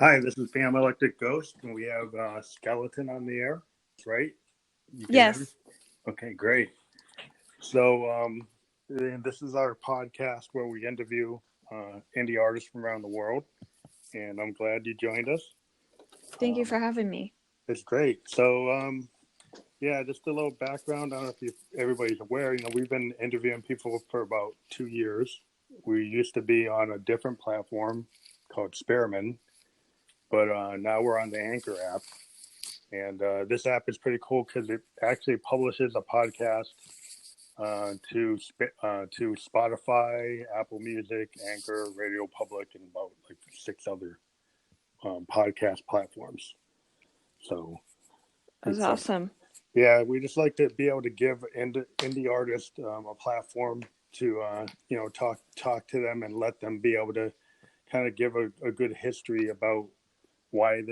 Hi, this is Pam Electric Ghost, and we have Skellytn on the air, right? You can hear me? Yes. Okay, great. So, and this is our podcast where we interview indie artists from around the world, and I'm glad you joined us. Thank you for having me. It's great. So, yeah, just a little background. I don't know if everybody's aware. We've been interviewing people for about 2 years. We used to be on a different platform called Spearman, but now we're on the Anchor app. And this app is pretty cool because it actually publishes a podcast to Spotify, Apple Music, Anchor, Radio Public, and about like 6 other podcast platforms. So That's awesome. Yeah, we just like to be able to give indie artists a platform to talk to them and let them be able to kind of give a good history about why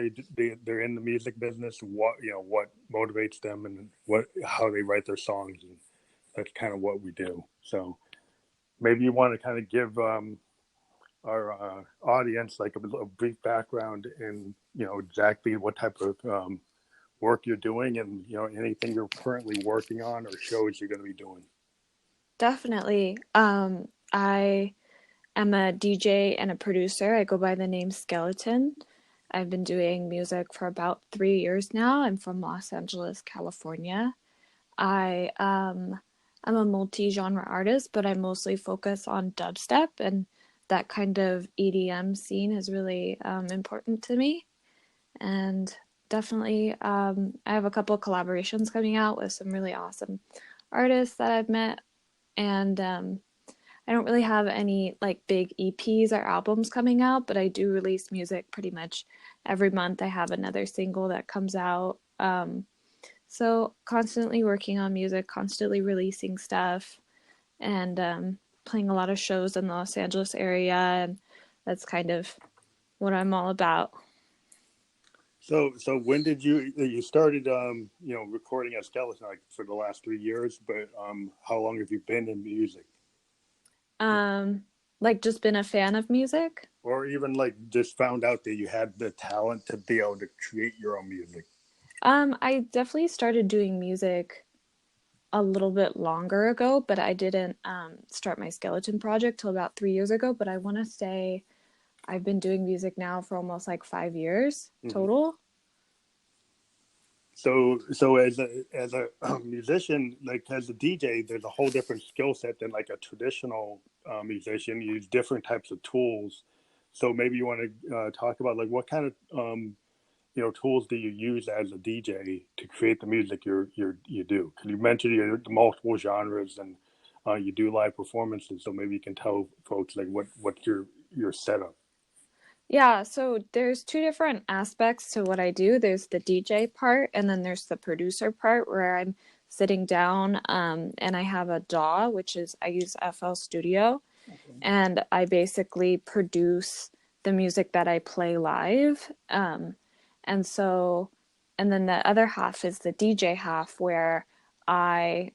they're in the music business, what motivates them, and how they write their songs, and that's kind of what we do. So maybe you want to kind of give our audience like a brief background in exactly what type of work you're doing, and anything you're currently working on or shows you're going to be doing. Definitely. I am a DJ and a producer. I go by the name Skellytn. I've been doing music for about 3 years now. I'm from Los Angeles, California. I am a multi-genre artist, but I mostly focus on dubstep, and that kind of EDM scene is really important to me. And definitely, I have a couple of collaborations coming out with some really awesome artists that I've met. And I don't really have any like big EPs or albums coming out, but I do release music pretty much every month. I have another single that comes out. So constantly working on music, constantly releasing stuff, and playing a lot of shows in the Los Angeles area. And that's kind of what I'm all about. So when did you started recording at Skellytn, like for the last 3 years, but how long have you been in music? Like just been a fan of music, or even like just found out that you had the talent to be able to create your own music? I definitely started doing music a little bit longer ago, but I didn't start my Skellytn project till about 3 years ago. But I want to say I've been doing music now for almost like 5 years total. So as a musician, like as a DJ, there's a whole different skill set than like a traditional musician. You use different types of tools. So maybe you want to talk about like what kind of tools do you use as a DJ to create the music you do? Because you mentioned you do multiple genres and you do live performances. So maybe you can tell folks like what's your setup. Yeah, so there's two different aspects to what I do. There's the DJ part, and then there's the producer part where I'm sitting down and I have a DAW, which is I use FL Studio, and I basically produce the music that I play live. And then the other half is the DJ half where I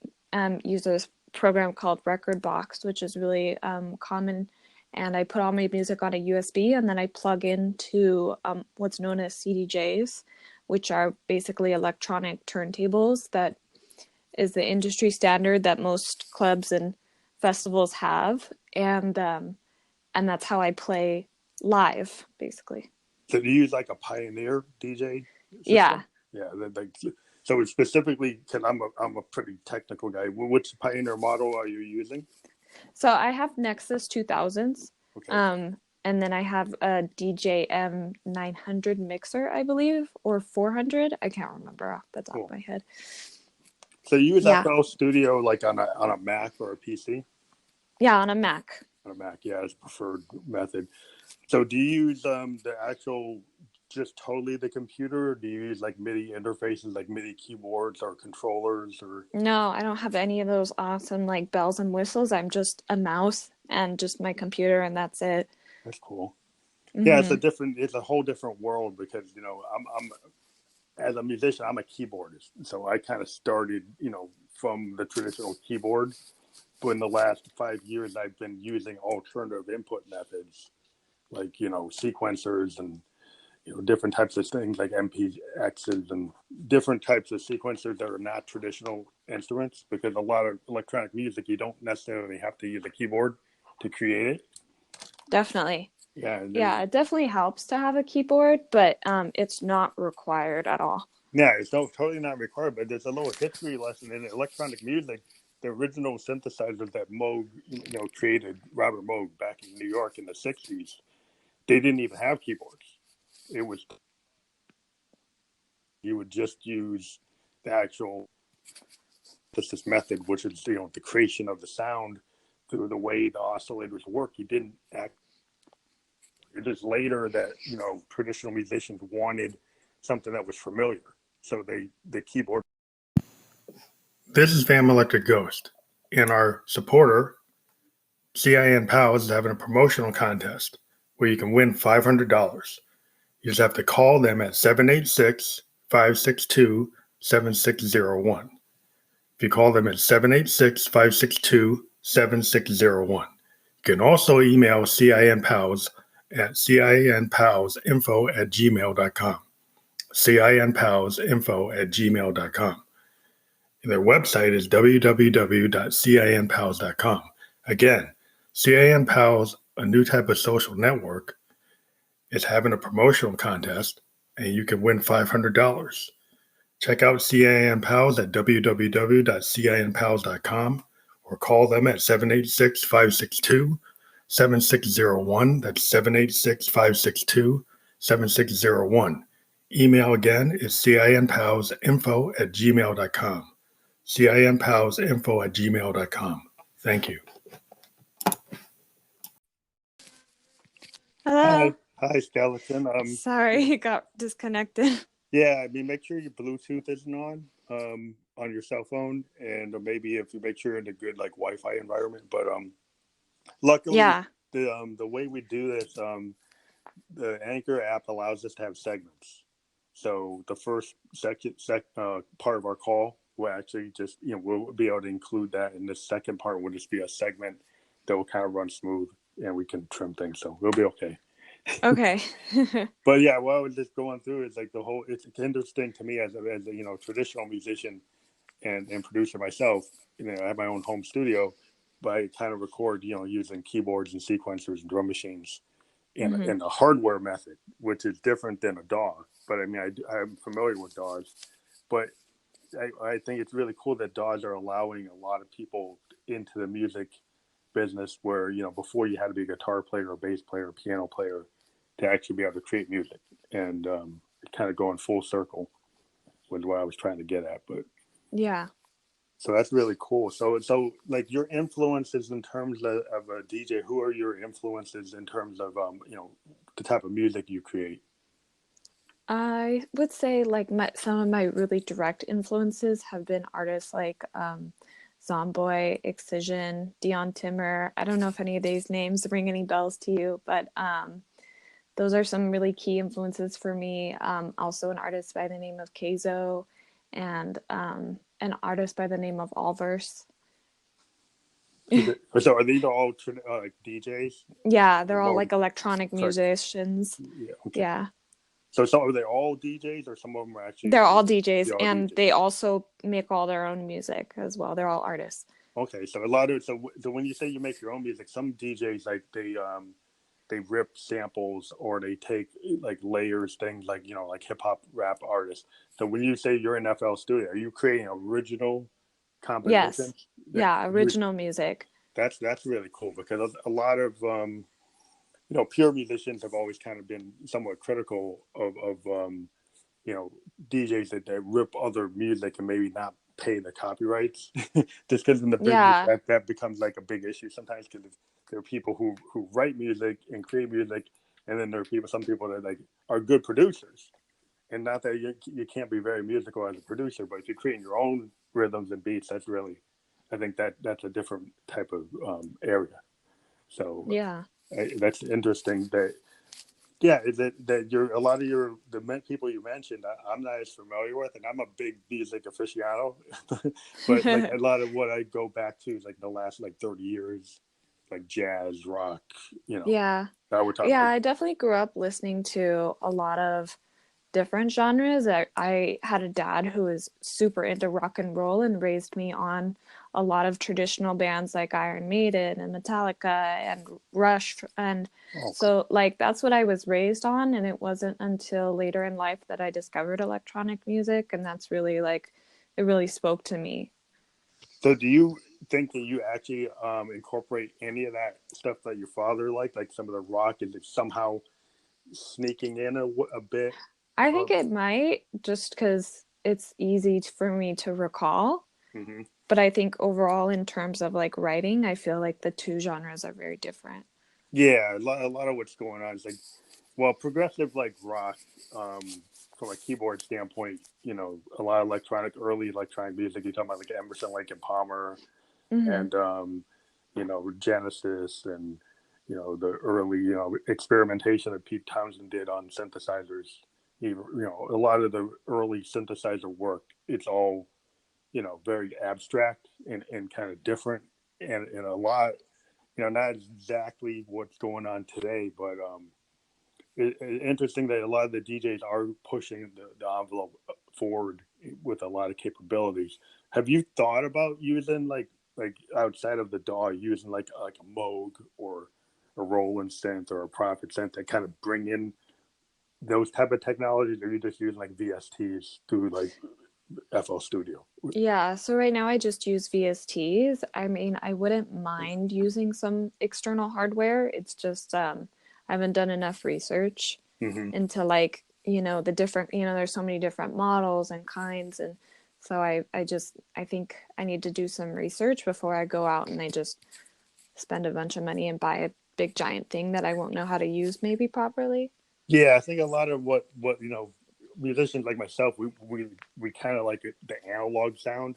use a program called Record Box, which is really common. And I put all my music on a USB, and then I plug into what's known as CDJs, which are basically electronic turntables. That is the industry standard that most clubs and festivals have, and that's how I play live, basically. So do you use like a Pioneer DJ system? Yeah. Yeah. So it's specifically, because I'm a pretty technical guy. Which Pioneer model are you using? So I have Nexus 2000s. Okay. And then I have a DJM 900 mixer, I believe, or 400. I can't remember off the top of my head. So you use FL Studio like on a Mac or a PC? Yeah, on a Mac. On a Mac, yeah, it's preferred method. So do you use the actual, just totally the computer, or do you use like MIDI interfaces, like MIDI keyboards or controllers? Or No, I don't have any of those awesome like bells and whistles. I'm just a mouse and just my computer, and that's it. That's cool. Yeah, it's a whole different world, because I'm as a musician, I'm a keyboardist, so I kind of started from the traditional keyboard, but in the last 5 years I've been using alternative input methods like sequencers and different types of things like MPXs and different types of sequencers that are not traditional instruments, because a lot of electronic music, you don't necessarily have to use a keyboard to create it. Definitely. Yeah. Yeah, it definitely helps to have a keyboard, but it's not required at all. Yeah, it's totally not required, but there's a little history lesson in electronic music. The original synthesizers that Moog, created, Robert Moog, back in New York in the 60s, they didn't even have keyboards. It was, you would just use the actual synthesis method, which is, the creation of the sound through the way the oscillators work. You didn't act. It is later that, traditional musicians wanted something that was familiar. So the keyboard. This is Fam Electric Ghost, and our supporter, CIN Pals, is having a promotional contest where you can win $500. You just have to call them at 786-562-7601. If you call them at 786-562-7601. You can also email CIN Pals at cinpalsinfo@gmail.com. cinpalsinfo@gmail.com. Their website is www.cinpals.com. Again, CIN Pals, a new type of social network, is having a promotional contest, and you can win $500. Check out CIN Pals at www.cinpals.com or call them at 786-562-7601. That's 786-562-7601. Email again is cinpalsinfo@gmail.com. cinpalsinfo@gmail.com. Thank you. Hello. Hi, Skellytn. Sorry, it got disconnected. Yeah, I mean, make sure your Bluetooth isn't on your cell phone, and maybe if you make sure you're in a good Wi-Fi environment. But luckily, Yeah. the way we do this, the Anchor app allows us to have segments. So the first part of our call will actually just, we'll be able to include that, and the second part will just be a segment that will kind of run smooth, and we can trim things, so we'll be okay. Okay. But yeah, what I was just going through is it's interesting to me as a traditional musician and producer myself. I have my own home studio, but I kind of record using keyboards and sequencers and drum machines in a hardware method, which is different than a DAW. But I mean, I'm familiar with DAWs, but I think it's really cool that DAWs are allowing a lot of people into the music business where, before you had to be a guitar player, a bass player, a piano player to actually be able to create music, and kind of going full circle was what I was trying to get at. But yeah. so that's really cool. So like your influences in terms of a DJ, who are your influences in terms of, the type of music you create? I would say some of my really direct influences have been artists like Zomboy, Excision, Dion Timmer. I don't know if any of these names ring any bells to you, but those are some really key influences for me. Also an artist by the name of Keizo, and an artist by the name of Allverse. So are these all DJs? Yeah, they're all electronic musicians. Yeah. Okay. Yeah. So are they all DJs, or some of them are actually? They're all DJs, and they also make all their own music as well. They're all artists. Okay, so so when you say you make your own music, some DJs they rip samples, or they take layers, things like hip hop rap artists. So when you say you're in FL Studio, are you creating original compositions? Yes. Yeah, original music. That's really cool, because a lot of pure musicians have always kind of been somewhat critical of DJs that rip other music and maybe not pay the copyrights. Just because in the business that becomes a big issue sometimes, because there are people who write music and create music, and then there are some people that are good producers. And not that you can't be very musical as a producer, but if you're creating your own rhythms and beats, that's really, I think that's a different type of area. So yeah, that's interesting. Is it that a lot of the people you mentioned, I'm not as familiar with, and I'm a big music aficionado, but a lot of what I go back to is the last 30 years like jazz, rock, Yeah. that we're talking Yeah, like, I definitely grew up listening to a lot of different genres. I had a dad who was super into rock and roll and raised me on a lot of traditional bands like Iron Maiden and Metallica and Rush. And oh, so, like, that's what I was raised on. And it wasn't until later in life that I discovered electronic music. And that's really, like, it really spoke to me. so do you think that you actually incorporate any of that stuff that your father liked, like some of the rock? Is it somehow sneaking in a bit I think of? it might just because it's easy for me to recall. Mm-hmm. But I think overall, in terms of like writing, I feel like the two genres are very different. Yeah, a lot of what's going on is like, well, progressive like rock, from a keyboard standpoint, a lot of early electronic music. You're talking about like Emerson, Lake and Palmer, Hmm. and Genesis, and the early experimentation that Pete Townsend did on synthesizers. A lot of the early synthesizer work. It's all very abstract and kind of different, and a lot not exactly what's going on today, but interesting that a lot of the DJs are pushing the envelope forward with a lot of capabilities. Have you thought about using like outside of the DAW, using like a Moog or a Roland synth or a Prophet synth that kind of bring in those type of technologies, or are you just using like VSTs through like FL Studio? Yeah, so right now I just use VSTs. I mean, I wouldn't mind using some external hardware. It's just I haven't done enough research Mm-hmm. into like, the different, there's so many different models and kinds, and so I think I need to do some research before I go out and I just spend a bunch of money and buy a big giant thing that I won't know how to use maybe properly. Yeah, I think a lot of what musicians like myself, we kind of like the analog sound,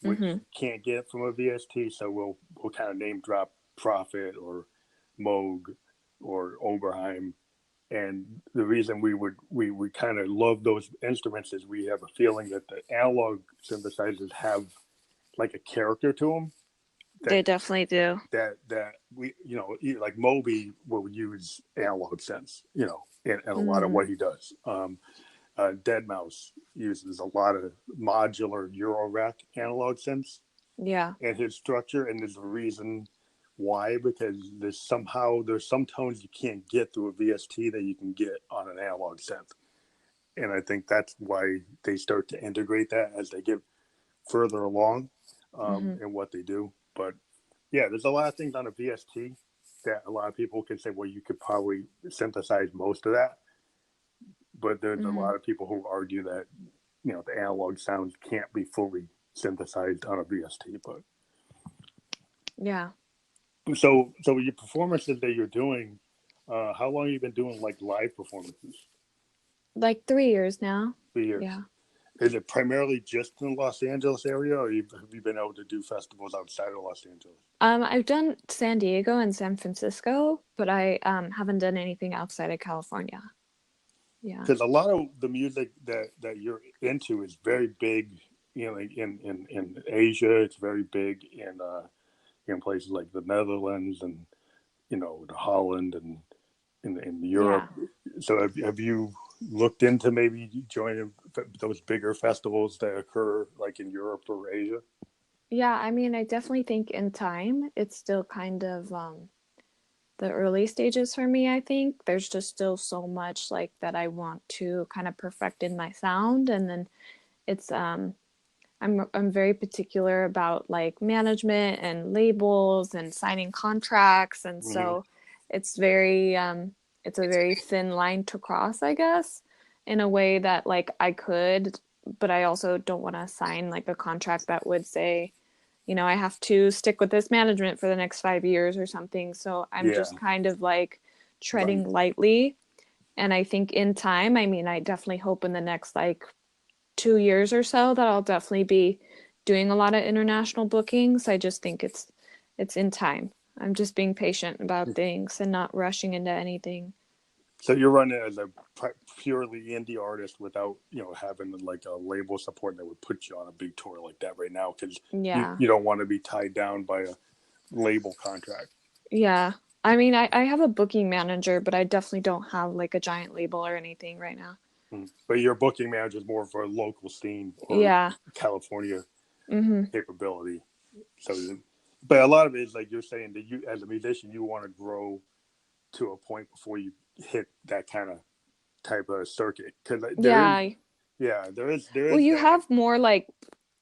which Mm-hmm. you can't get from a VST. So we'll kind of name drop Prophet or Moog or Oberheim. And the reason we kind of love those instruments is we have a feeling that the analog synthesizers have like a character to them that They definitely do. that we like Moby will use analog synths, in a lot of Mm-hmm. what he does. Dead Mouse uses a lot of modular Eurorack analog synths Yeah. in his structure, and there's a reason why, because there's some tones you can't get through a VST that you can get on an analog synth, and I think that's why they start to integrate that as they get further along Mm-hmm. in what they do. But yeah, there's a lot of things on a VST that a lot of people can say, well, you could probably synthesize most of that, but there's a Mm-hmm. lot of people who argue that the analog sounds can't be fully synthesized on a VST. But Yeah. so your performances that you're doing, how long have you been doing like live performances? Like 3 years now. 3 years. Yeah. Is it primarily just in the Los Angeles area, or have you been able to do festivals outside of Los Angeles? I've done San Diego and San Francisco, but I haven't done anything outside of California. Yeah. Because a lot of the music that you're into is very big, like in Asia. It's very big in places like the Netherlands and the Holland and in Europe. Yeah. So have you looked into maybe joining those bigger festivals that occur like in Europe or Asia? Yeah, I mean, I definitely think in time it's still kind of the early stages for me, I think. There's just still so much like that I want to kind of perfect in my sound, and then it's I'm very particular about like management and labels and signing contracts, and Mm-hmm. so it's very it's a very thin line to cross, I guess, in a way that like I could, but I also don't want to sign like a contract that would say, I have to stick with this management for the next 5 years or something. So I'm Yeah, just kind of like right. treading lightly. And I think in time, I mean, I definitely hope in the next like 2 years or so that I'll definitely be doing a lot of international bookings. I just think it's in time. I'm just being patient about things and not rushing into anything. So you're running as a purely indie artist without having like a label support that would put you on a big tour like that right now, because you Yeah. you don't want to be tied down by a label contract. Yeah. I mean, I have a booking manager, but I definitely don't have like a giant label or anything right now. But your booking manager is more for a local scene or Yeah. California Mm-hmm. capability. So, but a lot of it is like you're saying that you, as a musician, you want to grow to a point before you hit that kind of type of circuit because there is, Yeah. yeah, there Well, is you that. have more like,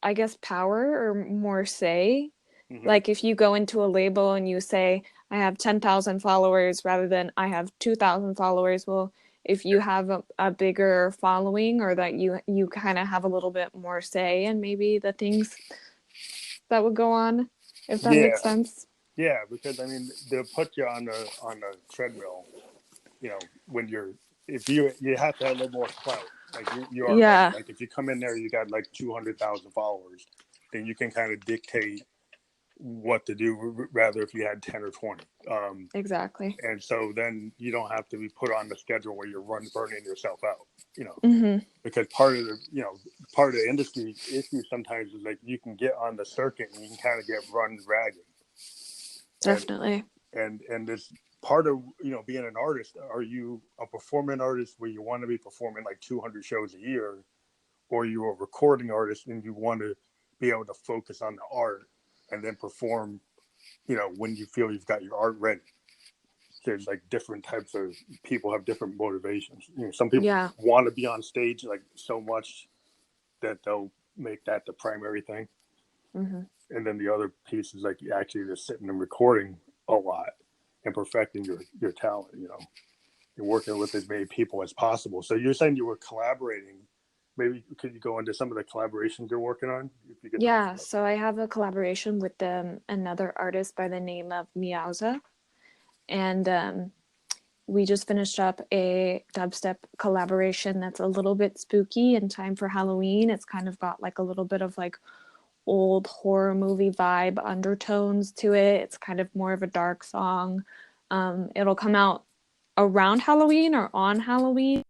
I guess, power or more say. Mm-hmm. Like if you go into a label and you say, I have 10,000 followers rather than I have 2,000 followers. Well, if you have a bigger following or that you kind of have a little bit more say in maybe the things that would go on, if that Yeah, makes sense. yeah, because I mean they'll put you on the treadmill. You know, when you're if you have to have a little more clout. Like you are right. Yeah, Like if you come in there, you got like 200,000 followers, then you can kind of dictate what to do. Rather, if you had 10 or 20. exactly. And so then you don't have to be put on the schedule where you're burning yourself out. You know, Hmm. because part of the part of the industry issue sometimes is like you can get on the circuit and you can kind of get run ragged, and Definitely. and this part of being an artist. Are you a performing artist where you want to be performing like 200 shows a year, or you're a recording artist and you want to be able to focus on the art and then perform when you feel you've got your art ready? There's like different types of people have different motivations. Some people Yeah. want to be on stage like so much that they'll make that the primary thing, Hmm. and then the other piece is like actually just sitting and recording a lot and perfecting your talent. You're working with as many people as possible. So you're saying you were collaborating. Maybe could you go into some of the collaborations you're working on? If you could talk Yeah, about. so I have a collaboration with another artist by the name of Meowza, and we just finished up a dubstep collaboration that's a little bit spooky in time for Halloween. It's kind of got like a little bit of like old horror movie vibe undertones to it. It's kind of more of a dark song. It'll come out around Halloween or on Halloween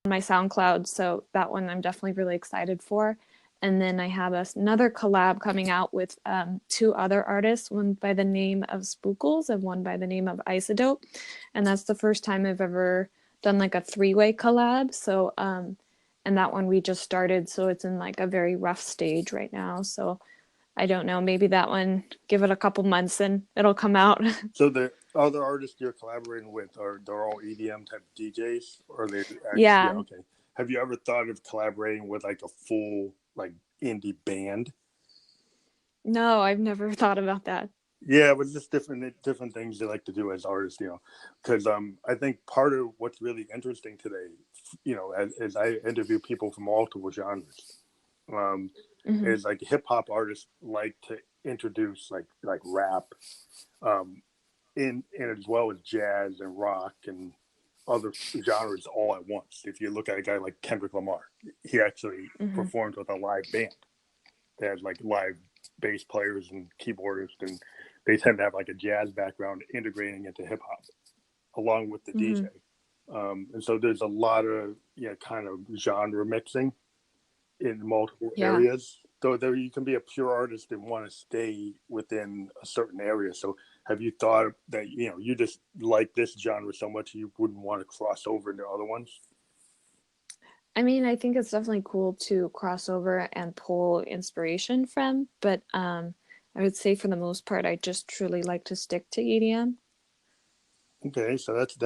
on my SoundCloud, so that one I'm definitely really excited for. And then I have another collab coming out with two other artists, one by the name of Spookles and one by the name of Isodope. And that's the first time I've ever done like a three-way collab. So, and that one we just started, so it's in like a very rough stage right now. So I don't know, maybe that one, give it a couple months and it'll come out. So the other artists you're collaborating with they're all EDM type DJs, or they actually, yeah, Yeah. okay. Have you ever thought of collaborating with like a full like indie band? No, I've never thought about that. Yeah, but just different things they like to do as artists, because I think part of what's really interesting today, as I interview people from multiple genres, um, Hmm. is like hip hop artists like to introduce like rap, um, in as well as jazz and rock and other genres all at once. If you look at a guy like Kendrick Lamar, he actually Hmm. performed with a live band. They had like live bass players and keyboardists, and they tend to have like a jazz background integrating into hip hop along with the DJ. Hmm. And so there's a lot of kind of genre mixing in multiple Yeah. areas. Though there you can be a pure artist and want to stay within a certain area. So have you thought that you just like this genre so much you wouldn't want to cross over into other ones? I mean, I think it's definitely cool to cross over and pull inspiration from, but I would say for the most part, I just truly like to stick to EDM. Okay, so that's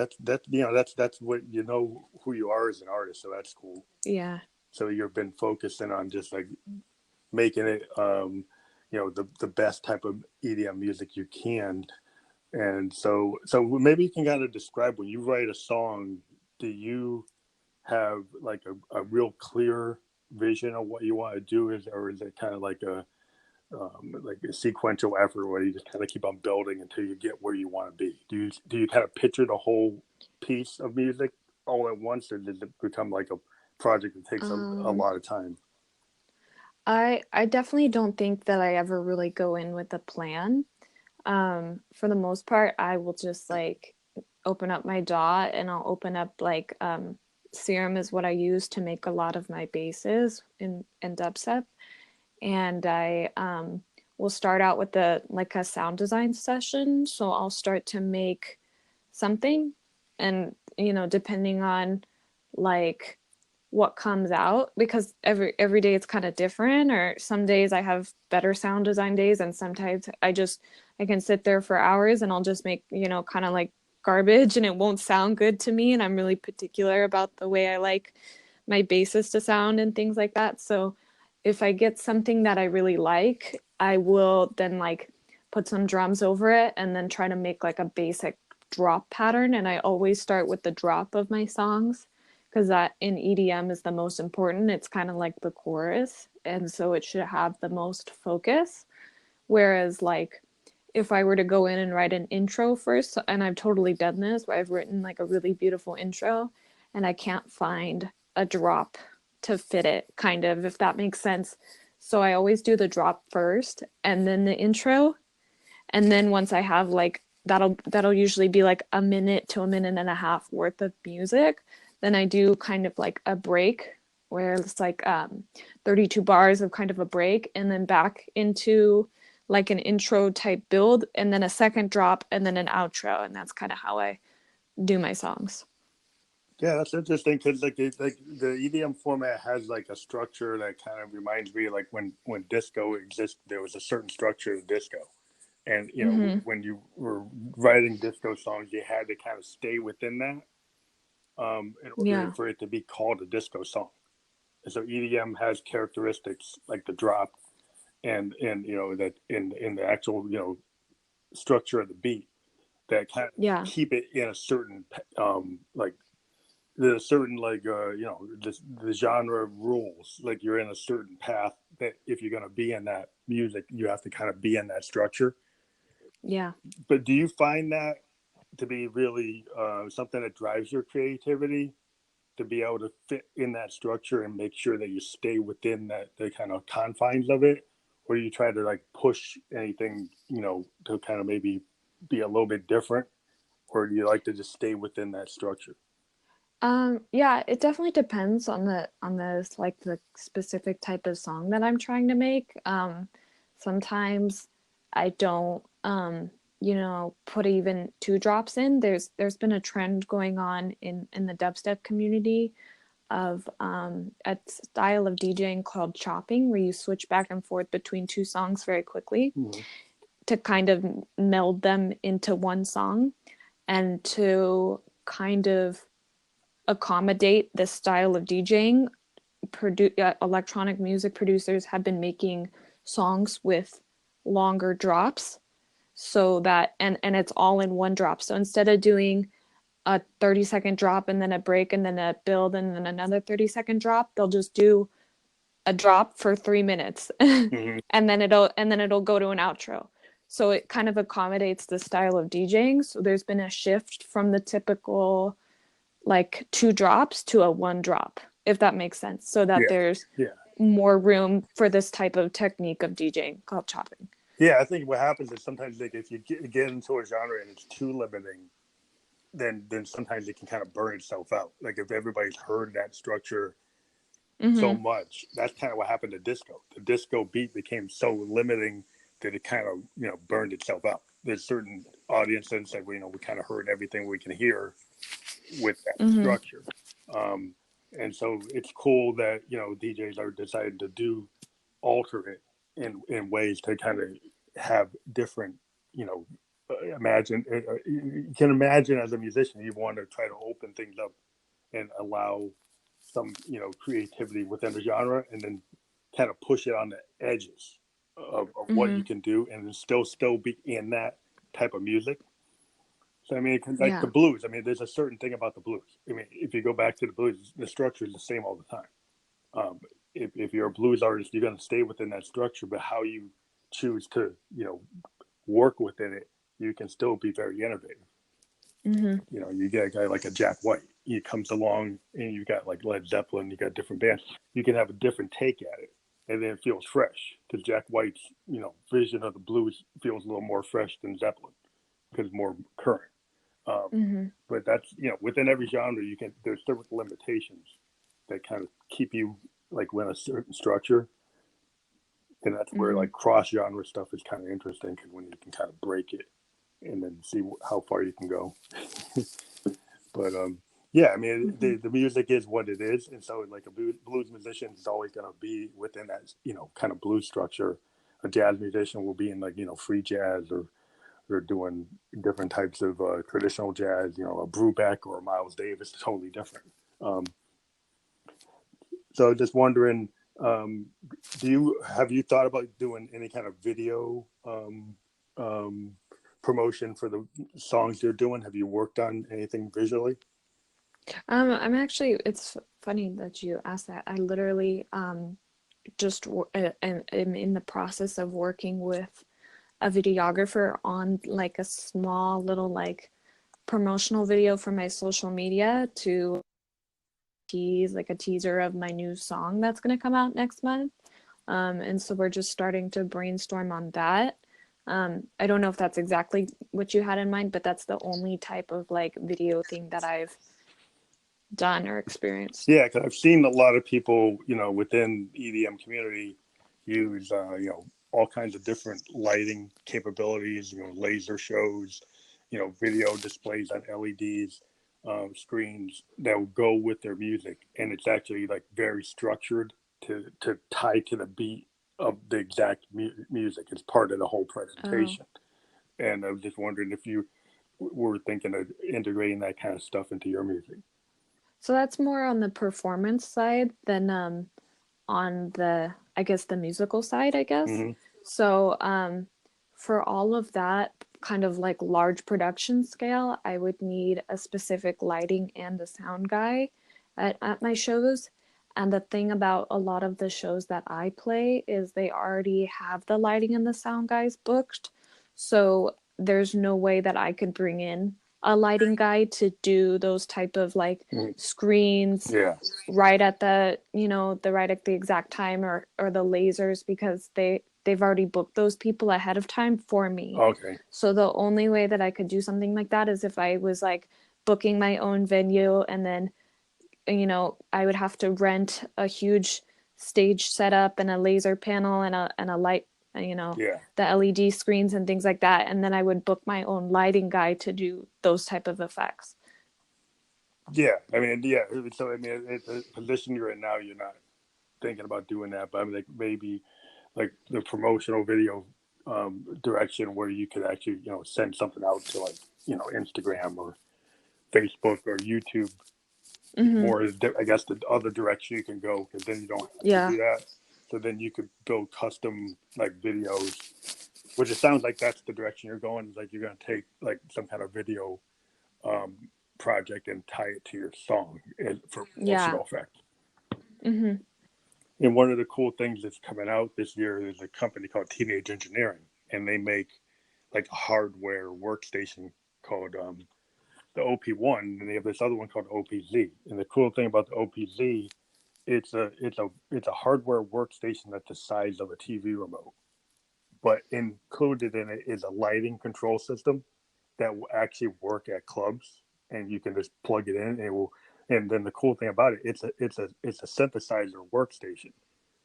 that's what who you are as an artist. So that's cool. Yeah. So you've been focusing on just like making it the best type of EDM music you can. And so maybe you can kind of describe when you write a song, do you have like a real clear vision of what you want to do, or is it kind of like a sequential effort where you just kind of keep on building until you get where you want to be? Do you kind of picture the whole piece of music all at once, or does it become like a project that takes a Um, lot of time? I definitely don't think that I ever really go in with a plan. For the most part, I will just like open up my DAW and I'll open up like Serum is what I use to make a lot of my basses in dubstep. And I we'll start out with a sound design session. So I'll start to make something, and depending on like what comes out, because every day it's kind of different, or some days I have better sound design days, and sometimes I can sit there for hours and I'll just make kind of like garbage, and it won't sound good to me, and I'm really particular about the way I like my basses to sound and things like that. So if I get something that I really like, I will then like put some drums over it and then try to make like a basic drop pattern. And I always start with the drop of my songs, because that in EDM is the most important. It's kind of like the chorus, and so it should have the most focus. Whereas like if I were to go in and write an intro first, and I've totally done this, where I've written like a really beautiful intro and I can't find a drop to fit it, kind of, if that makes sense. So I always do the drop first and then the intro. And then once I have like that'll usually be like a minute to a minute and a half worth of music. Then I do kind of like a break where it's like 32 bars of kind of a break, and then back into like an intro type build, and then a second drop, and then an outro. And that's kind of how I do my songs. Yeah, that's interesting because like the EDM format has like a structure that kind of reminds me like when disco existed, there was a certain structure of disco. And when you were writing disco songs, you had to kind of stay within that in order Yeah. for it to be called a disco song. And so EDM has characteristics like the drop and that in the actual structure of the beat that kind of Yeah. keep it in a certain like there's a certain like the genre rules, like you're in a certain path that if you're going to be in that music you have to kind of be in that structure. Yeah. But do you find that to be really something that drives your creativity, to be able to fit in that structure and make sure that you stay within that the kind of confines of it, or do you try to like push anything to kind of maybe be a little bit different, or do you like to just stay within that structure? Yeah, it definitely depends on the like the specific type of song that I'm trying to make. Sometimes I don't put even two drops in. There's been a trend going on in the dubstep community of a style of DJing called chopping, where you switch back and forth between two songs very quickly Mm-hmm. to kind of meld them into one song, and to kind of accommodate this style of DJing. Electronic music producers have been making songs with longer drops, so that and it's all in one drop. So instead of doing a 30-second drop and then a break and then a build and then another 30-second drop, they'll just do a drop for 3 minutes Mm-hmm. and then it'll go to an outro. So it kind of accommodates the style of DJing. So there's been a shift from the typical like two drops to a one drop, if that makes sense, so that Yeah, there's yeah, more room for this type of technique of DJing called chopping. yeah. I think what happens is sometimes like if you get into a genre and it's too limiting, then sometimes it can kind of burn itself out. Like if everybody's heard that structure so Mm-hmm. much, that's kind of what happened to disco. The disco beat became so limiting that it kind of burned itself out. There's certain audience that said, well, we kind of heard everything we can hear with that Mm-hmm. structure. Um, and so it's cool that DJs are decided to do alter it in ways to kind of have different imagine you can imagine as a musician you want to try to open things up and allow some creativity within the genre, and then kind of push it on the edges of what Mm-hmm. you can do and still be in that type of music. So I mean, like the Yeah. blues. I mean, there's a certain thing about the blues. I mean, if you go back to the blues, the structure is the same all the time. If you're a blues artist, you're going to stay within that structure, but how you choose to work within it, you can still be very innovative. Mm-hmm. You get a guy like a Jack White. He comes along, and you got like Led Zeppelin. You got different bands. You can have a different take at it, and then it feels fresh because Jack White's vision of the blues feels a little more fresh than Zeppelin because it's more current. Um, Mm-hmm. but that's within every genre, there's certain limitations that kind of keep you like within a certain structure, And that's where Mm-hmm. like cross genre stuff is kind of interesting, because when you can kind of break it and then see how far you can go. But yeah, I mean, Mm-hmm. the music is what it is, and so like a blues musician is always going to be within that, you know, kind of blues structure. A jazz musician will be in like, you know, free jazz, or they're doing different types of traditional jazz. You know, a Brubeck or a Miles Davis is totally different. Um, so just wondering, um, have you thought about doing any kind of video um, promotion for the songs you're doing? Have you worked on anything visually? I'm actually, it's funny that you asked that. I literally just am in the process of working with a videographer on like a small little like promotional video for my social media to tease like a teaser of my new song that's going to come out next month. And so we're just starting to brainstorm on that. I don't know if that's exactly what you had in mind, but that's the only type of like video thing that I've done or experienced. Yeah, because I've seen a lot of people, you know, within EDM community use, you know, all kinds of different lighting capabilities, you know, laser shows, you know, video displays on LEDs, screens that will go with their music. And it's actually like very structured to tie to the beat of the exact music. It's part of the whole Oh, presentation. And I was just wondering if you were thinking of integrating that kind of stuff into your music. so that's more on the performance side than on the, I guess, the musical side, I guess. Mm-hmm. So for all of that kind of like large production scale, I would need a specific lighting and a sound guy at my shows. And the thing about a lot of the shows that I play is they already have the lighting and the sound guys booked. So there's no way that I could bring in a lighting guy to do those type of like Mm-hmm. screens Yeah. right at the, you know, the right at the exact time, or the lasers, because they've already booked those people ahead of time for me. Okay. So the only way that I could do something like that is if I was like booking my own venue, and then, you know, I would have to rent a huge stage setup and a laser panel and a light, you know, Yeah. the LED screens and things like that, and then I would book my own lighting guy to do those type of effects. Yeah. I mean, yeah. So, I mean, the position you're in now, you're not thinking about doing that, but I mean, like maybe like the promotional video direction where you could actually, you know, send something out to like, you know, Instagram or Facebook or YouTube. Mm-hmm. More is, I guess, the other direction you can go, because then you don't have to Yeah. do that. So then you could build custom like videos, which it sounds like that's the direction you're going. Like you're going to take like some kind of video um, project and tie it to your song for Yeah. promotional effect. Mm-hmm. And one of the cool things that's coming out this year is a company called Teenage Engineering, and they make like a hardware workstation called the OP1, and they have this other one called OPZ. And the cool thing about the OPZ, it's a hardware workstation that's the size of a TV remote, but included in it is a lighting control system that will actually work at clubs, and you can just plug it in, and it will. And then the cool thing about it, it's a synthesizer workstation.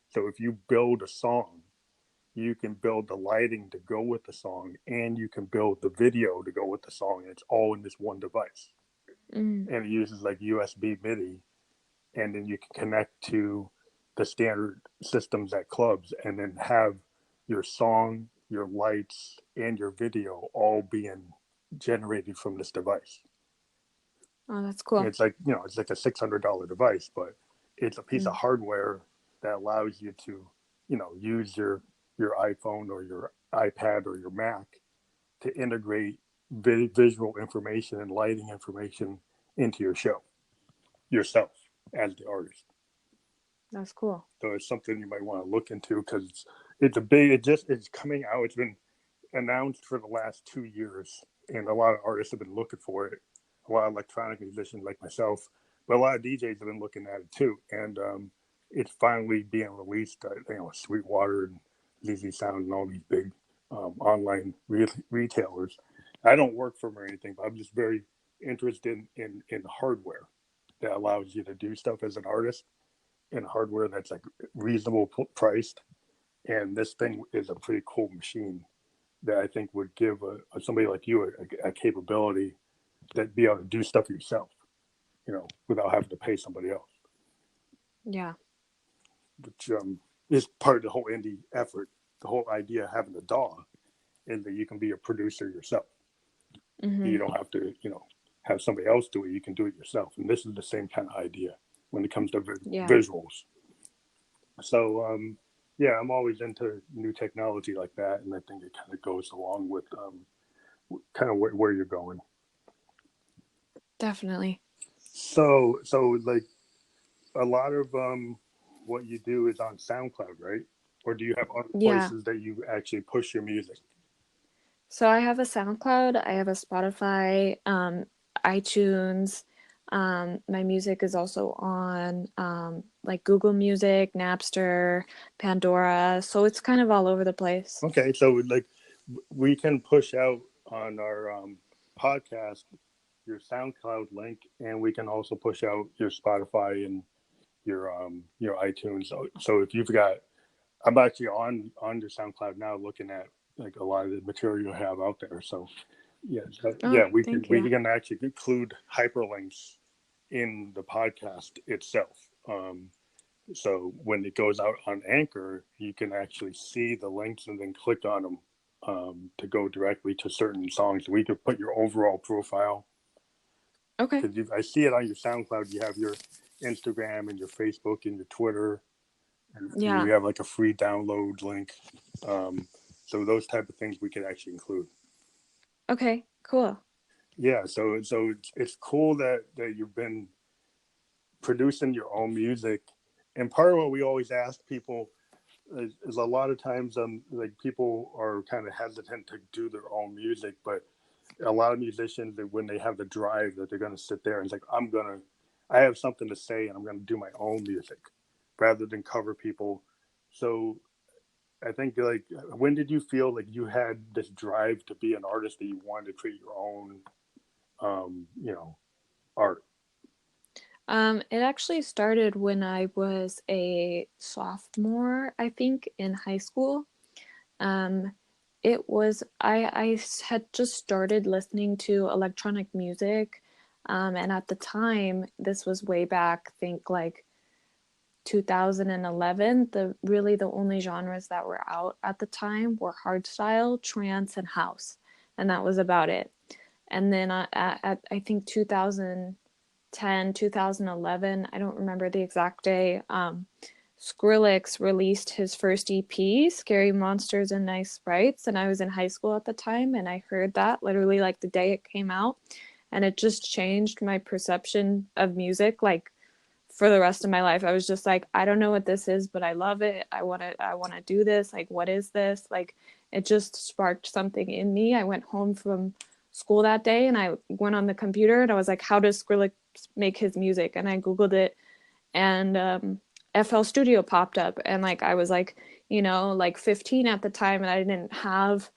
So if you build a song, you can build the lighting to go with the song, and you can build the video to go with the song. And it's all in this one device. Mm. And it uses like USB MIDI, and then you can connect to the standard systems at clubs, and then have your song, your lights, and your video all being generated from this device. Oh, that's And cool. it's like, you know, it's like a $600 device, but it's a piece of Mm. hardware that allows you to, you know, use your iPhone or your iPad or your Mac to integrate visual information and lighting information into your show yourself as the artist. That's cool. So it's something you might want to look into, because it's a big. It's coming out. It's been announced for the last 2 years, and a lot of artists have been looking for it. A lot of electronic musicians like myself, but a lot of DJs have been looking at it too. And it's finally being released. You know, Sweetwater and ZZ Sound and all these big online retailers. I don't work for them or anything, but I'm just very interested in hardware that allows you to do stuff as an artist, and hardware that's like reasonable priced, And this thing is a pretty cool machine that I think would give somebody like you a capability that be able to do stuff yourself, without having to pay somebody else, Yeah. which is part of the whole indie effort. The whole idea of having a DAW is that you can be a producer yourself. Mm-hmm. You don't have to, have somebody else do it. You can do it yourself. And this is the same kind of idea when it comes to Yeah. visuals. So, yeah, I'm always into new technology like that, and I think it kind of goes along with kind of where you're going. Definitely. So like a lot of what you do is on SoundCloud, right? Or do you have other Yeah. places that you actually push your music? So I have a SoundCloud, I have a Spotify, iTunes. My music is also on like Google Music, Napster, Pandora. So it's kind of all over the place. Okay, so like we can push out on our podcast your SoundCloud link, and we can also push out your Spotify and your iTunes. So if you've got, I'm actually on your SoundCloud now, looking at like a lot of the material you have out there. So yeah, Oh, we thank you. can actually include hyperlinks in the podcast itself. So when it goes out on Anchor, you can actually see the links and then click on them to go directly to certain songs. We could put your overall profile, Okay. because I see it on your SoundCloud. You have your Instagram and your Facebook and your Twitter, and Yeah. you have like a free download link. Um, so those type of things we could actually include. Okay, cool. Yeah, so it's cool that you've been producing your own music, and part of what we always ask people is a lot of times like people are kind of hesitant to do their own music, but a lot of musicians, that when they have the drive that they're going to sit there and it's like, I have something to say and I'm going to do my own music rather than cover people. So I think, like, when did you feel like you had this drive to be an artist, that you wanted to create your own art? It actually started when I was a sophomore, I think, in high school. Um, it was I had just started listening to electronic music, and at the time, this was way back, think like 2011. The only genres that were out at the time were hardstyle, trance, and house, and that was about it. And then at I think 2010, 2011, I don't remember the exact day. Skrillex released his first EP, Scary Monsters and Nice Sprites, and I was in high school at the time, and I heard that literally like the day it came out, and it just changed my perception of music like for the rest of my life. I was just like, I don't know what this is, but I love it. I want to do this. Like, what is this? Like, it just sparked something in me. I went home from school that day and I went on the computer and I was like, how does Skrillex make his music? And I Googled it, and FL Studio popped up, and like I was like, like 15 at the time, and I didn't have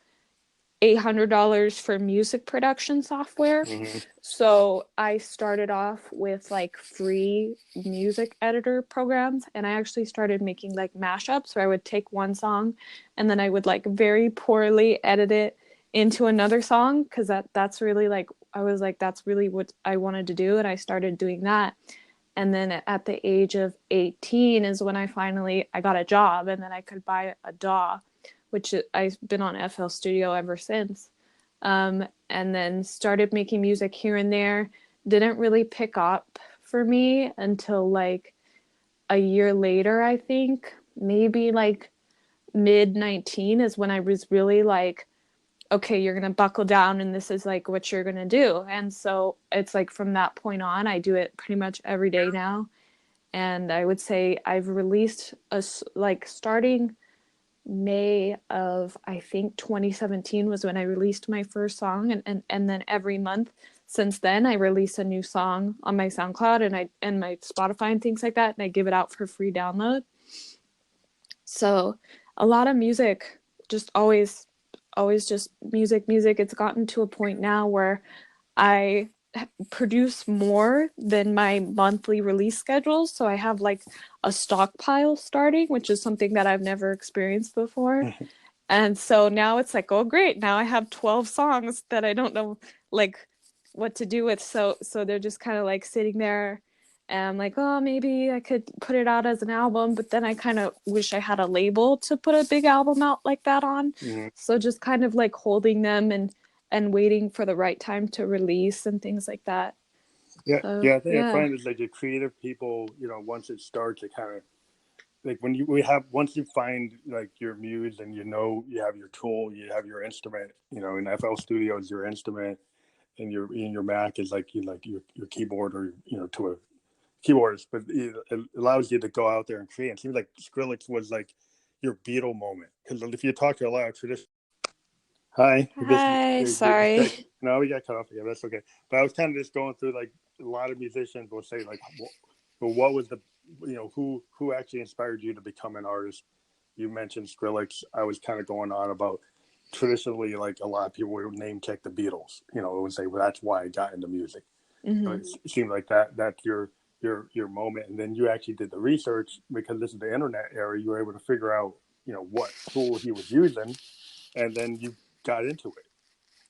$800 for music production software. Mm-hmm. So I started off with like free music editor programs, and I actually started making like mashups where I would take one song and then I would like very poorly edit it into another song, because that's really like, I was like, that's really what I wanted to do, and I started doing that. And then at the age of 18 is when I got a job, and then I could buy a DAW, which I've been on FL Studio ever since. And then started making music here and there. Didn't really pick up for me until like a year later, I think. Maybe like mid 19 is when I was really like, okay, you're going to buckle down and this is like what you're going to do. And so it's like from that point on, I do it pretty much every day now. And I would say I've released like starting May of, I think, 2017 was when I released my first song, and then every month since then I release a new song on my SoundCloud and my Spotify and things like that, and I give it out for free download. So a lot of music, just always just music. It's gotten to a point now where I produce more than my monthly release schedule. So I have like a stockpile starting, which is something that I've never experienced before. And so now it's like, oh great, now I have 12 songs that I don't know like what to do with. So they're just kind of like sitting there, and I'm like, oh, maybe I could put it out as an album, but then I kind of wish I had a label to put a big album out like that on. Mhm. So just kind of like holding them and waiting for the right time to release and things like that. Yeah, So yeah. I think I yeah. find it's like the creative people, once it starts, it kind of like when we have once you find like your muse and you have your tool, you have your instrument, in FL Studio is your instrument, and your Mac is like your keyboard or to a keyboardist, but it allows you to go out there and create. It seems like Skrillex was like your Beatle moment, because if you talk to a lot of traditional. Hi, this Hi, is sorry. no, we got cut off. Yeah, that's okay. But I was kind of just going through like a lot of musicians will say like, well, what was the, who actually inspired you to become an artist? You mentioned Skrillex. I was kind of going on about traditionally, like a lot of people would name check the Beatles. It would say, well, that's why I got into music. Hmm. It seemed like that's your moment, and then you actually did the research because this is the internet era. You were able to figure out what tool he was using, and then you got into it.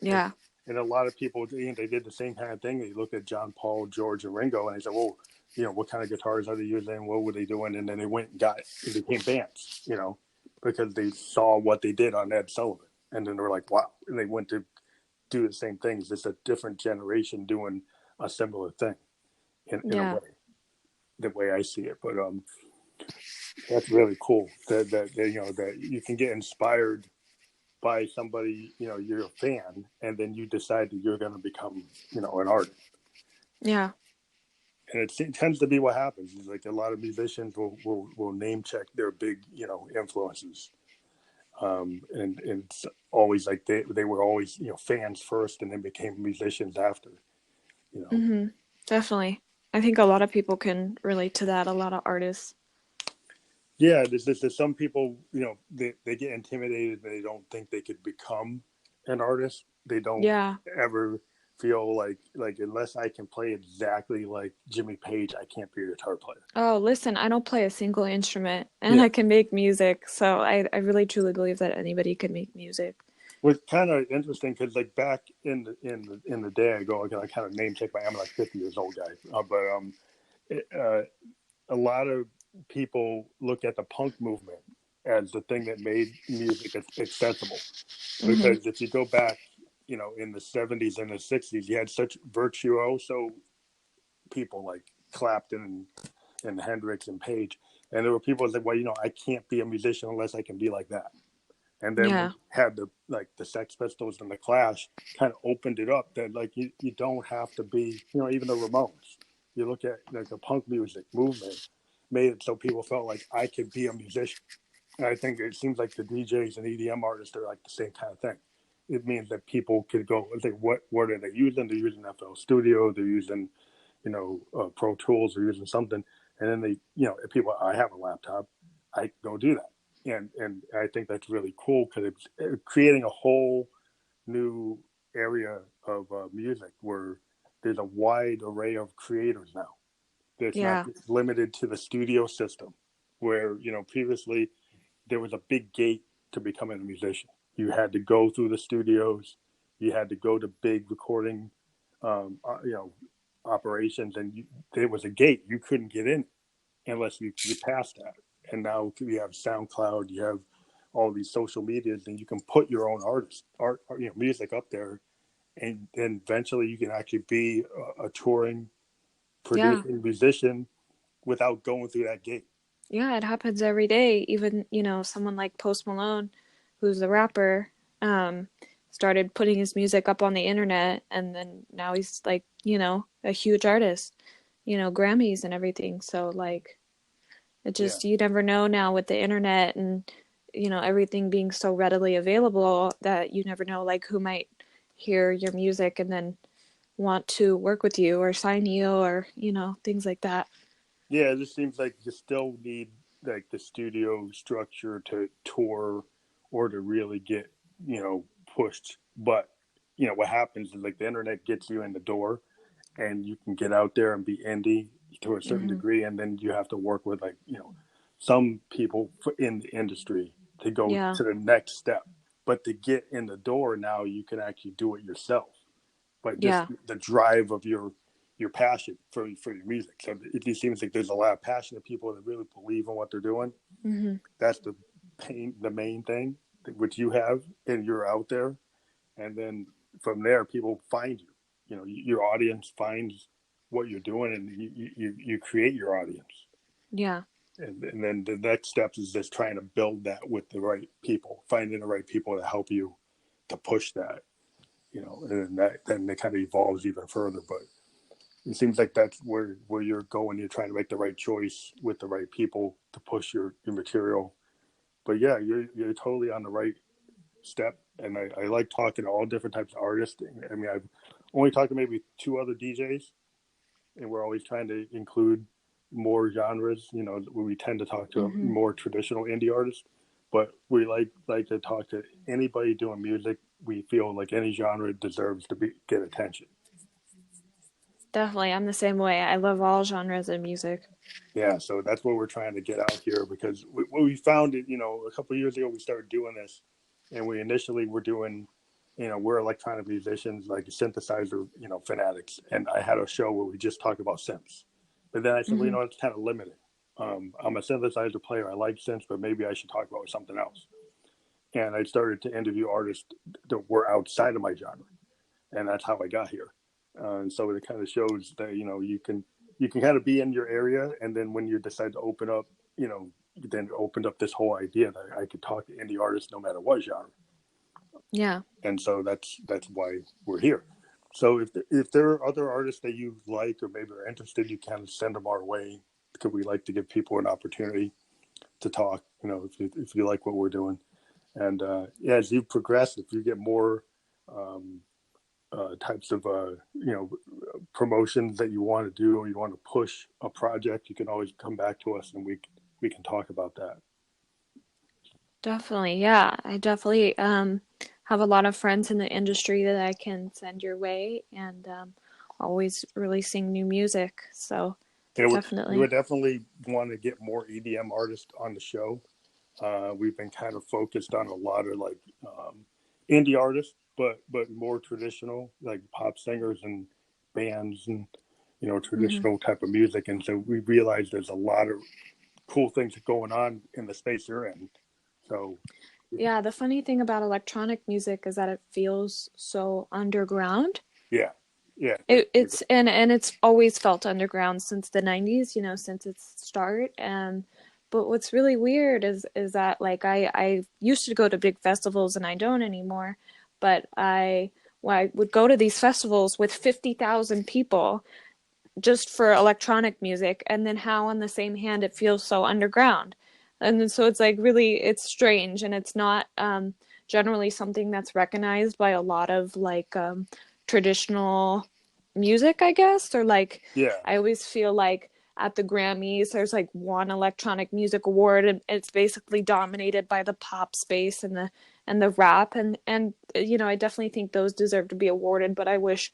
And, Yeah. and a lot of people, they did the same kind of thing. They looked at John, Paul, George, and Ringo, and they said, well, what kind of guitars are they using? What were they doing? And then they went and it became bands, because they saw what they did on Ed Sullivan. And then they were like, wow. And they went to do the same things. It's a different generation doing a similar thing in a Yeah. way, the way I see it. But that's really cool that you can get inspired by somebody, you're a fan, and then you decide that you're going to become, an artist. Yeah. And it tends to be what happens. Is like a lot of musicians will name check their big, influences. And it's always like they were always, fans first and then became musicians after, you know. Hmm. Definitely. I think a lot of people can relate to that, a lot of artists. Yeah, there's some people, they get intimidated and they don't think they could become an artist. They don't Yeah. ever feel like unless I can play exactly like Jimmy Page, I can't be a guitar player. Oh, listen, I don't play a single instrument and Yeah. I can make music. So I really truly believe that anybody can make music. What's kind of interesting because like back in the day ago, I kind of name check I'm like 50 years old guy, but it, a lot of people look at the punk movement as the thing that made music accessible. Hmm. Because if you go back, in the 70s and the 60s, you had such virtuoso people like Clapton and Hendrix and Page. And there were people that said, well, I can't be a musician unless I can be like that. And then when Yeah. you had the Sex Pistols and the Clash kind of opened it up that like you don't have to be, even the Ramones. You look at like the punk music movement made it so people felt like I could be a musician. And I think it seems like the DJs and EDM artists are like the same kind of thing. It means that people could go and think, what are they using? They're using FL Studio, they're using, Pro Tools, they're using something. And then they, if people, I have a laptop, I can go do that. And I think that's really cool because it's creating a whole new area of music where there's a wide array of creators now. It's not Yeah. just limited to the studio system where, previously there was a big gate to becoming a musician. You had to go through the studios, you had to go to big recording, um, uh, you know, operations, and there was a gate. You couldn't get in unless you passed that. And now you have SoundCloud, you have all these social medias, and you can put your own music up there, and then eventually you can actually be a touring, Yeah. producing musician without going through that gate. Yeah, it happens every day. Even, someone like Post Malone, who's a rapper, um, started putting his music up on the internet, and then now he's like, a huge artist, Grammys and everything. So like it Yeah. just, you never know now with the internet and, everything being so readily available that you never know like who might hear your music and then want to work with you or sign you or, things like that. Yeah, it just seems like you still need like the studio structure to tour or to really get, pushed. But, what happens is like the internet gets you in the door and you can get out there and be indie to a certain Mm-hmm. degree, and then you have to work with like some people in the industry to go Yeah. to the next step. But to get in the door now, you can actually do it yourself. But just Yeah. the drive of your passion for your music. So it seems like there's a lot of passionate people that really believe in what they're doing. Mm-hmm. That's the main thing, which you have, and you're out there, and then from there, people find you. Your audience finds what you're doing, and you create your audience. Yeah. And then the next steps is just trying to build that with the right people, finding the right people to help you to push that, and then it kind of evolves even further. But it seems like that's where you're going. You're trying to make the right choice with the right people to push your material. But yeah, you're totally on the right step. And I like talking to all different types of artists. I mean, I've only talked to maybe two other DJs, and we're always trying to include more genres. We tend to talk to Mm-hmm. more traditional indie artists, but we like to talk to anybody doing music. We feel like any genre deserves to get attention. Definitely. I'm the same way. I love all genres of music. Yeah, so that's what we're trying to get out here, because we found it, a couple of years ago we started doing this, and we initially were doing, we're electronic musicians, like synthesizer, fanatics, and I had a show where we just talked about synths, but then I said, well, Mm-hmm. it's kind of limiting. I'm a synthesizer player. I like synths, but maybe I should talk about something else. And I started to interview artists that were outside of my genre, and that's how I got here. And so it kind of shows that you can kind of be in your area, and then when you decide to open up, then opened up this whole idea that I could talk to indie artists no matter what genre. Yeah. And so that's why we're here. So if there are other artists that you like or maybe are interested, you kind of send them our way, because we like to give people an opportunity to talk. If you like what we're doing, and as you progress, if you get more um, types of promotions that you want to do, or you want to push a project, you can always come back to us, and we can talk about that. Definitely. Yeah. I definitely have a lot of friends in the industry that I can send your way, and always releasing new music. So We would definitely. definitely want to get more EDM artists on the show. We've been kind of focused on a lot of like indie artists, but more traditional, like pop singers and bands, and Mm-hmm. traditional type of music. And so we realized there's a lot of cool things going on in the space you're in. So Yeah, the funny thing about electronic music is that it feels so underground. yeah, yeah, It's it's always felt underground since the 90s, since its start. And but what's really weird is that like I used to go to big festivals and I don't anymore, but I would go to these festivals with 50,000 people just for electronic music, and then how on the same hand it feels so underground. And then, so it's like really it's strange, and it's not generally something that's recognized by a lot of like traditional music, I guess. Or like yeah, I always feel like at the Grammys there's like one electronic music award, and it's basically dominated by the pop space and the rap, and I definitely think those deserve to be awarded, but I wish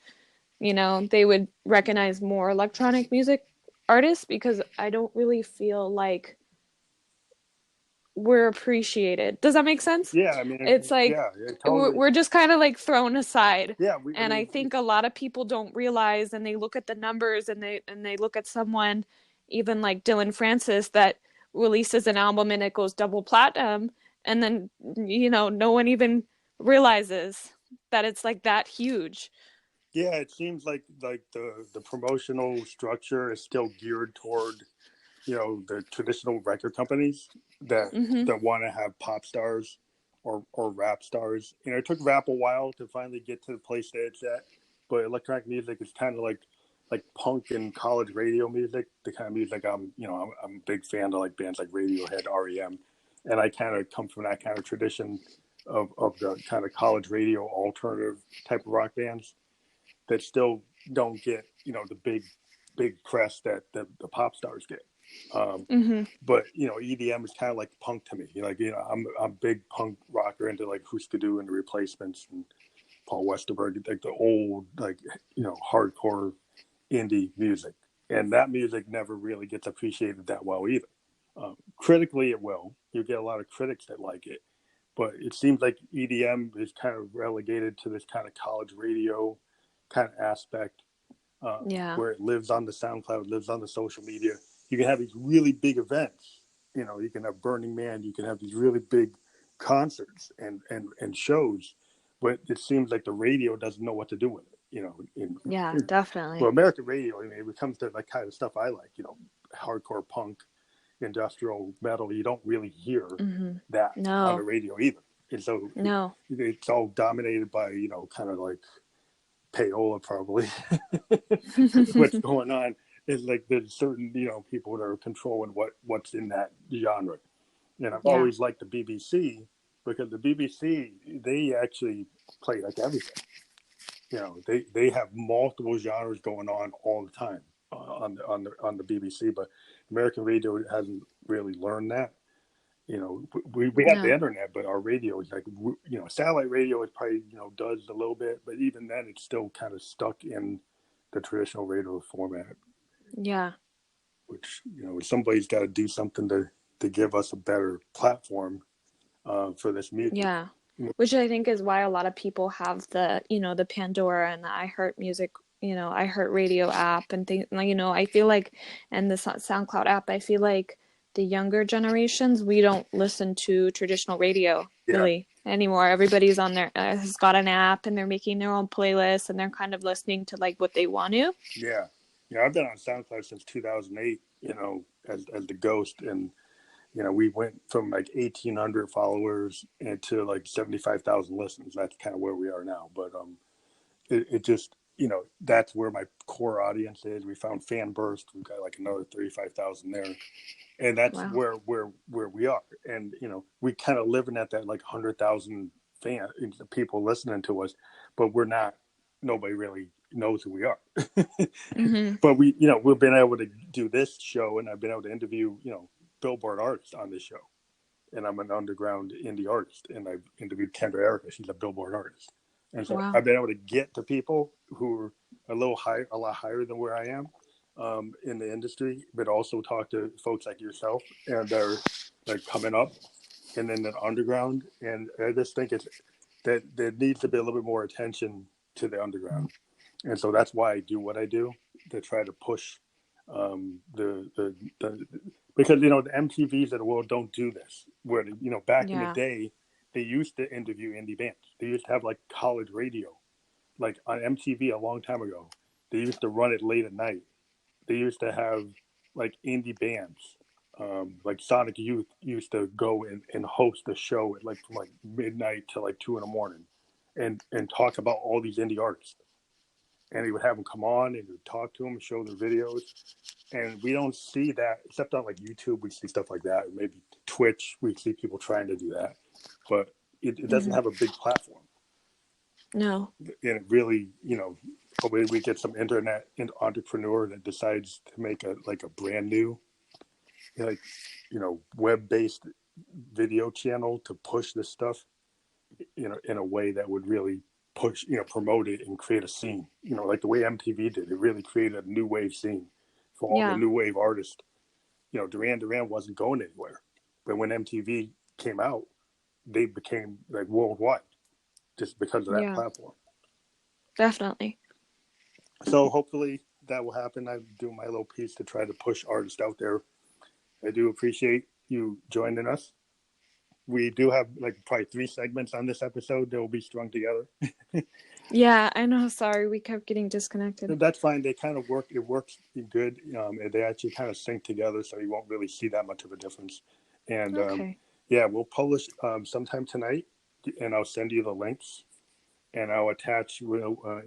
they would recognize more electronic music artists, because I don't really feel like we're appreciated. Does that make sense? yeah. I mean, It's like yeah, it totally. we're just kind of like thrown aside. Yeah, I And I mean, think a lot of people don't realize, and they look at the numbers, and they look at someone even like Dylan Francis that releases an album and it goes double platinum, and then no one even realizes that it's like that huge. yeah. It seems like the promotional structure is still geared toward the traditional record companies that Mhm. that want to have pop stars or rap stars. It took rap a while to finally get to the place that it's at, but electronic music is kind of like punk and college radio music, the kind of music I'm a big fan of, like bands like Radiohead, REM, and I kind of come from that kind of tradition of the kind of college radio alternative type of rock bands that still don't get the big press that the pop stars get. Mhm. But EDM is kind of like punk to me. I'm a big punk rocker into like Husker Du and the Replacements and Paul Westerberg, like the old hardcore indie music, and that music never really gets appreciated that well either. Critically, it will. You get a lot of critics that like it, but it seems like EDM is kind of relegated to this kind of college radio kind of aspect, Yeah. where it lives on the SoundCloud, lives on the social media. You can have these really big events. You can have Burning Man. You can have these really big concerts and shows, but it seems like the radio doesn't know what to do with it. Yeah, Well, definitely. American radio. I mean, when it comes to like kind of stuff I like, hardcore punk, industrial metal, you don't really hear Hmm. that on the No, radio either. And so no. it's all dominated by, kind of like payola probably. What's going on is like there's certain, people that are controlling what's in that genre. And I've Yeah. always liked the BBC because the BBC, they actually play like everything. They have multiple genres going on all the time on the BBC, but American radio hasn't really learned that. We have the No. internet, but our radio is like, satellite radio is probably, does a little bit, but even then it's still kind of stuck in the traditional radio format, Yeah. which, somebody's got to do something to give us a better platform for this music. Yeah. Which I think is why a lot of people have the Pandora and the iHeart Music, iHeart Radio app and things. I feel like, and the SoundCloud app, I feel like the younger generations, we don't listen to traditional radio Yeah, really anymore. Everybody's on their, has got an app and they're making their own playlists and they're kind of listening to like what they want to. yeah. I've been on SoundCloud since 2008, as the ghost. And, we went from like 1,800 followers to like 75,000 listens. That's kind of where we are now. But it just, that's where my core audience is. We found Fan Burst. We've got like another 35,000 there. And that's Wow. where we are. And, we kind of living at that like 100,000 people listening to us, but nobody really knows who we are. Mm-hmm. But we've been able to do this show, and I've been able to interview, Billboard artists on this show. And I'm an underground indie artist, and I've interviewed Kendra Erica. She's a Billboard artist. And so Wow. I've been able to get to people who are a lot higher than where I am in the industry, but also talk to folks like yourself, and they're coming up and then the underground. And I just think it's that there needs to be a little bit more attention to the underground. And so that's why I do what I do, to try to push the because the MTVs of the world don't do this. Where back in the Yeah. day, they used to interview indie bands. They used to have like college radio, like on MTV a long time ago. They used to run it late at night. They used to have like indie bands. Like Sonic Youth used to go and host a show at like from like midnight to like 2 a.m. and talk about all these indie artists. And he would have them come on and he would talk to them and show their videos. And we don't see that, except on like YouTube, we see stuff like that. Maybe Twitch, we see people trying to do that. But it doesn't Mm-hmm. have a big platform. No. And it really, hopefully we get some internet entrepreneur that decides to make a brand new, like, web-based video channel to push this stuff, in a way that would really push, promote it and create a scene, like the way MTV did. It really created a new wave scene for all the Yeah. new wave artists. Duran Duran wasn't going anywhere, but when MTV came out, they became like worldwide just because of that Yeah. platform. Definitely. So hopefully that will happen. I'm doing my little piece to try to push artists out there. I do appreciate you joining us. We do have like probably 3 segments on this episode that will be strung together. Yeah, I know. Sorry, we kept getting disconnected. That's fine. They kind of work. It works good. And they actually kind of sync together, so you won't really see that much of a difference. And Okay. yeah, we'll publish sometime tonight, and I'll send you the links, and I'll attach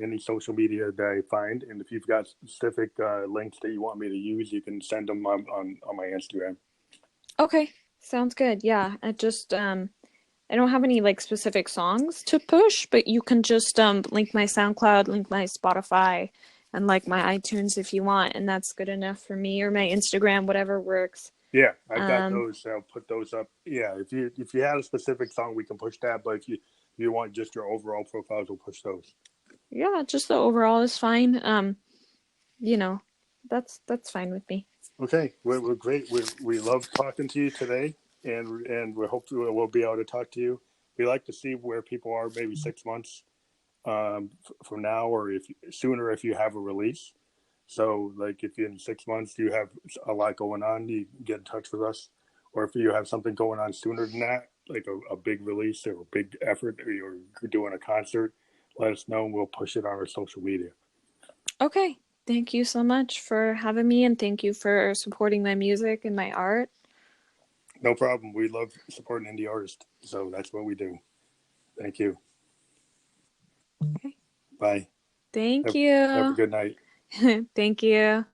any social media that I find. And if you've got specific links that you want me to use, you can send them on my Instagram. Okay. Sounds good. Yeah. I don't have any like specific songs to push, but you can just link my SoundCloud, link my Spotify, and like my iTunes if you want, and that's good enough for me, or my Instagram, whatever works. Yeah, I've got those. I'll put those up. Yeah, if you had a specific song, we can push that. But if you want just your overall profiles, we'll push those. Yeah, just the overall is fine. that's fine with me. Okay, we're great. We love talking to you today, and we hope we'll be able to talk to you. We like to see where people are maybe 6 months from now, or if sooner if you have a release. So, like, if in 6 months you have a lot going on, you get in touch with us. Or if you have something going on sooner than that, like a big release or a big effort, or you're doing a concert, let us know and we'll push it on our social media. Okay. Thank you so much for having me, and thank you for supporting my music and my art. No problem. We love supporting indie artists. So that's what we do. Thank you. Okay. Bye. Thank Have a you. good night. Thank you.